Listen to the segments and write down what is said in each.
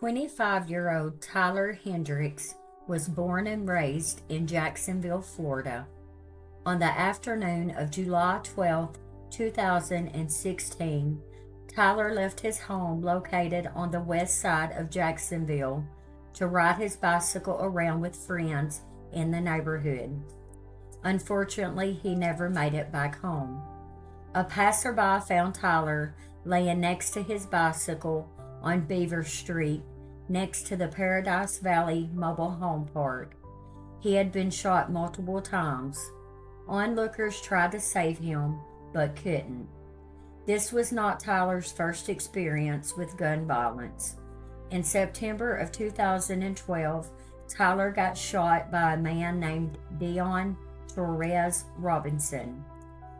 25-year-old Tyler Hendricks was born and raised in Jacksonville, Florida. On the afternoon of July 12, 2016, Tyler left his home located on the west side of Jacksonville to ride his bicycle around with friends in the neighborhood. Unfortunately, he never made it back home. A passerby found Tyler laying next to his bicycle on Beaver Street, next to the Paradise Valley Mobile Home Park. He had been shot multiple times. Onlookers tried to save him, but couldn't. This was not Tyler's first experience with gun violence. In September of 2012, Tyler got shot by a man named Dion Torres Robinson.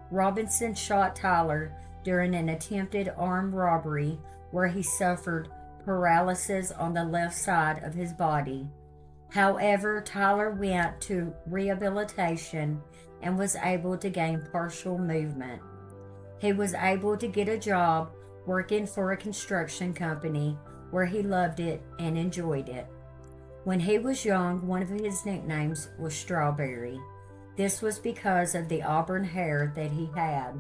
Robinson shot Tyler during an attempted armed robbery where he suffered paralysis on the left side of his body. However, Tyler went to rehabilitation and was able to gain partial movement. He was able to get a job working for a construction company where he loved it and enjoyed it. When he was young, one of his nicknames was Strawberry. This was because of the auburn hair that he had.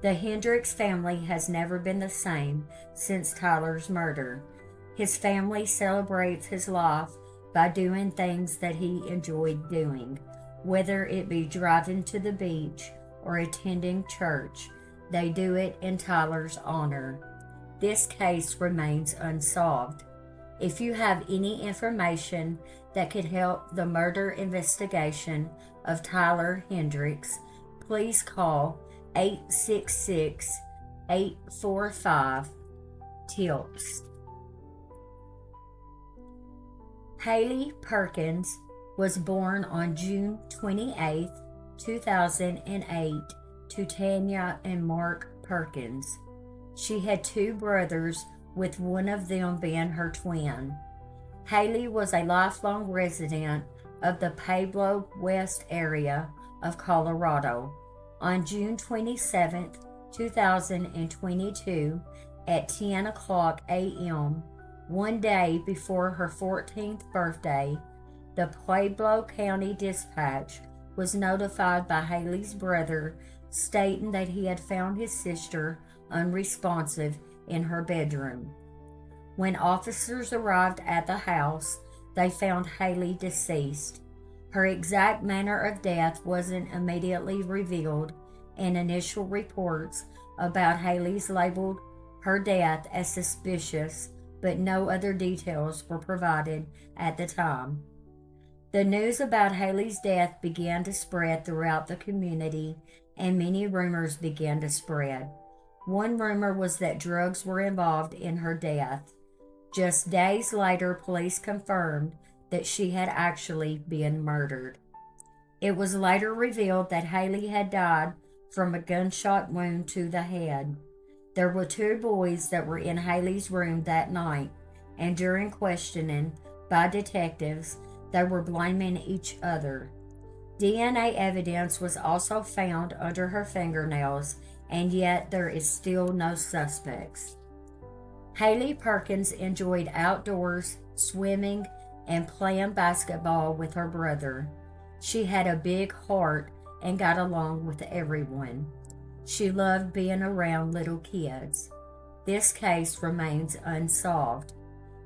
The Hendricks family has never been the same since Tyler's murder. His family celebrates his life by doing things that he enjoyed doing, whether it be driving to the beach or attending church. They do it in Tyler's honor. This case remains unsolved. If you have any information that could help the murder investigation of Tyler Hendricks, please call 866-845-TILPS. Haley Perkins was born on June 28, 2008 to Tanya and Mark Perkins. She had two brothers, with one of them being her twin. Haley was a lifelong resident of the Pueblo West area of Colorado. On June 27, 2022, at 10 o'clock a.m., one day before her 14th birthday, the Pueblo County Dispatch was notified by Haley's brother, stating that he had found his sister unresponsive in her bedroom. When officers arrived at the house, they found Haley deceased. Her exact manner of death wasn't immediately revealed, and initial reports about Haley's labeled her death as suspicious, but no other details were provided at the time. The news about Haley's death began to spread throughout the community, and many rumors began to spread. One rumor was that drugs were involved in her death. Just days later, police confirmed that she had actually been murdered. It was later revealed that Haley had died from a gunshot wound to the head. There were two boys that were in Haley's room that night, and during questioning by detectives, they were blaming each other. DNA evidence was also found under her fingernails, and yet there is still no suspects. Haley Perkins enjoyed outdoors, swimming, and playing basketball with her brother. She had a big heart and got along with everyone. She loved being around little kids. This case remains unsolved.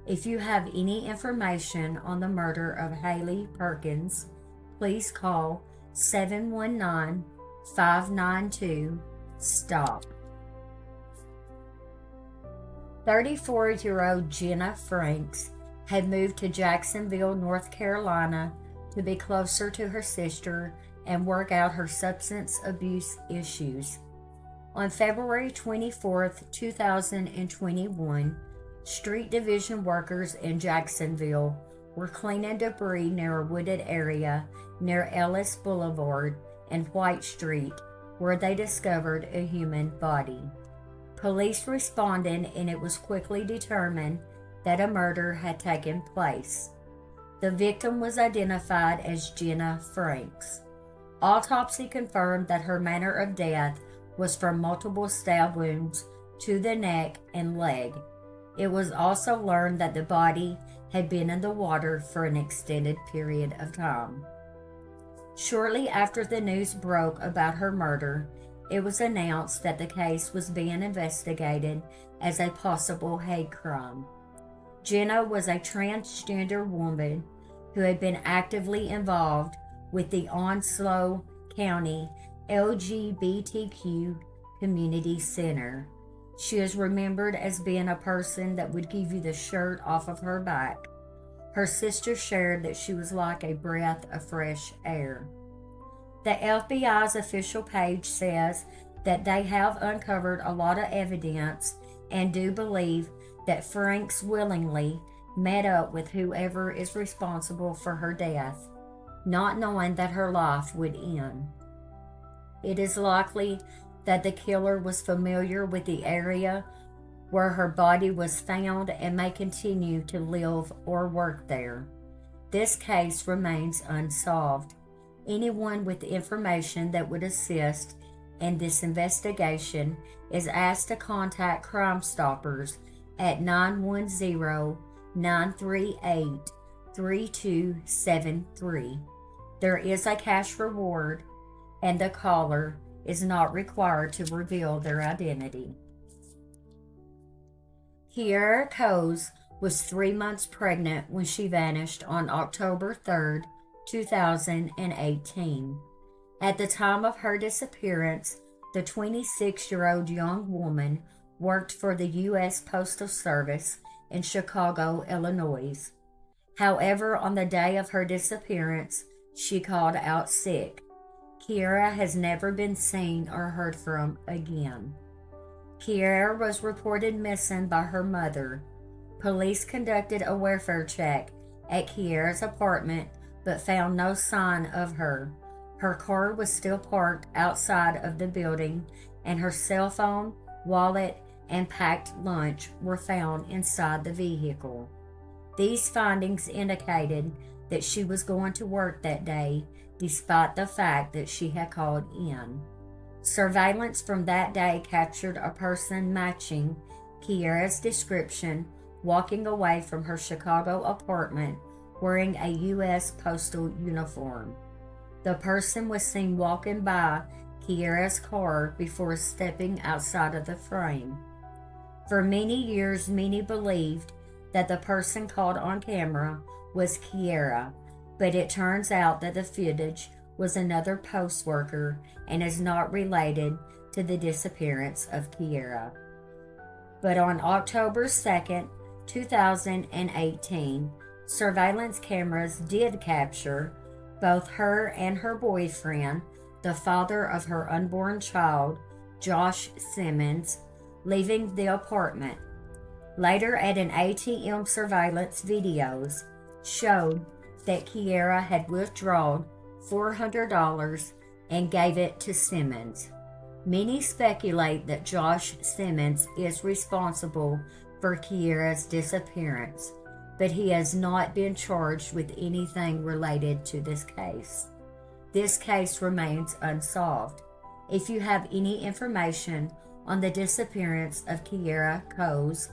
If you have any information on the murder of Haley Perkins, please call 719-592-STOP. 34-year-old Jenna Franks had moved to Jacksonville, North Carolina to be closer to her sister and work out her substance abuse issues. On February 24, 2021, street division workers in Jacksonville were cleaning debris near a wooded area near Ellis Boulevard and White Street, where they discovered a human body. Police responded, and it was quickly determined that a murder had taken place. The victim was identified as Jenna Franks. Autopsy confirmed that her manner of death was from multiple stab wounds to the neck and leg. It was also learned that the body had been in the water for an extended period of time. Shortly after the news broke about her murder, it was announced that the case was being investigated as a possible hate crime. Jenna was a transgender woman who had been actively involved with the Onslow County LGBTQ Community Center. She is remembered as being a person that would give you the shirt off of her back. Her sister shared that she was like a breath of fresh air. The FBI's official page says that they have uncovered a lot of evidence and do believe that Franks willingly met up with whoever is responsible for her death, not knowing that her life would end. It is likely that the killer was familiar with the area where her body was found and may continue to live or work there. This case remains unsolved. Anyone with information that would assist in this investigation is asked to contact Crime Stoppers at 910-938-3273. There is a cash reward, and the caller is not required to reveal their identity. Kiera Coes was 3 months pregnant when she vanished on October 3rd, 2018. At the time of her disappearance, the 26-year-old young woman worked for the U.S. Postal Service in Chicago, Illinois. However, on the day of her disappearance, she called out sick. Kiera has never been seen or heard from again. Kiera was reported missing by her mother. Police conducted a welfare check at Kiera's apartment but found no sign of her. Her car was still parked outside of the building, and her cell phone, wallet, and packed lunch were found inside the vehicle. These findings indicated that she was going to work that day, despite the fact that she had called in. Surveillance from that day captured a person matching Kiera's description walking away from her Chicago apartment wearing a U.S. Postal uniform. The person was seen walking by Kiera's car before stepping outside of the frame. For many years, many believed that the person caught on camera was Kiera, but it turns out that the footage was another post worker and is not related to the disappearance of Kiera. But on October 2nd, 2018, surveillance cameras did capture both her and her boyfriend, the father of her unborn child, Josh Simmons, leaving the apartment. Later, at an ATM surveillance videos showed that Kiera had withdrawn $400 and gave it to Simmons. Many speculate that Josh Simmons is responsible for Kiera's disappearance, but he has not been charged with anything related to this case. This case remains unsolved. If you have any information on the disappearance of Kiera Coes,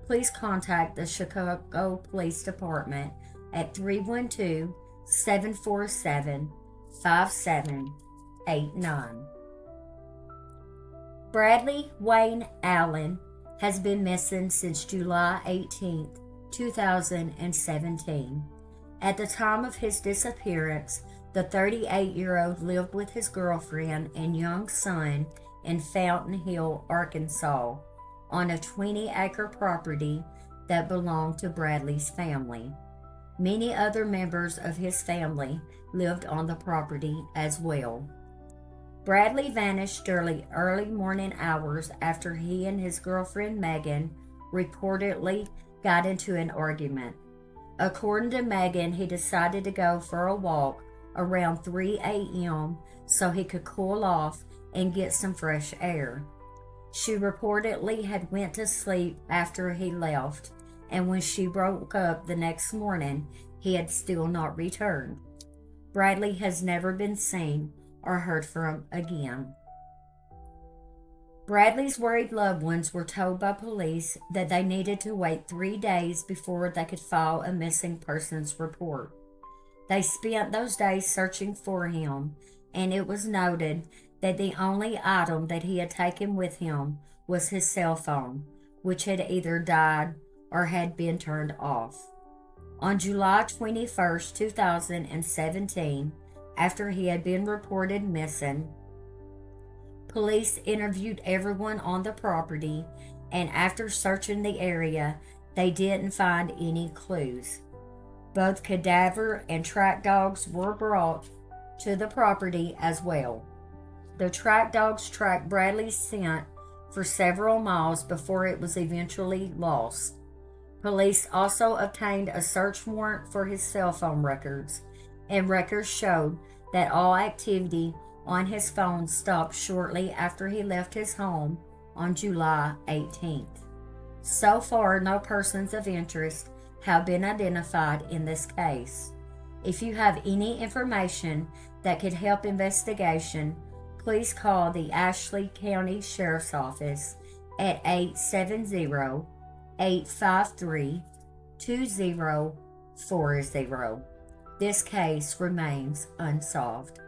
please contact the Chicago Police Department at 312-747-5789. Bradley Wayne Allen has been missing since July 18, 2017. At the time of his disappearance, the 38-year-old lived with his girlfriend and young son in Fountain Hill, Arkansas, on a 20-acre property that belonged to Bradley's family. Many other members of his family lived on the property as well. Bradley vanished during early morning hours after he and his girlfriend Megan reportedly got into an argument. According to Megan, he decided to go for a walk around 3 a.m. so he could cool off and get some fresh air. She reportedly had went to sleep after he left, and when she woke up the next morning, he had still not returned. Bradley has never been seen or heard from again. Bradley's worried loved ones were told by police that they needed to wait 3 days before they could file a missing persons report. They spent those days searching for him, and it was noted that the only item that he had taken with him was his cell phone, which had either died or had been turned off. On July 21st, 2017, after he had been reported missing, police interviewed everyone on the property, and after searching the area, they didn't find any clues. Both cadaver and track dogs were brought to the property as well. The track dogs tracked Bradley's scent for several miles before it was eventually lost. Police also obtained a search warrant for his cell phone records, and records showed that all activity on his phone stopped shortly after he left his home on July 18th. So far, no persons of interest have been identified in this case. If you have any information that could help investigation, please call the Ashley County Sheriff's Office at 870-853-2040. This case remains unsolved.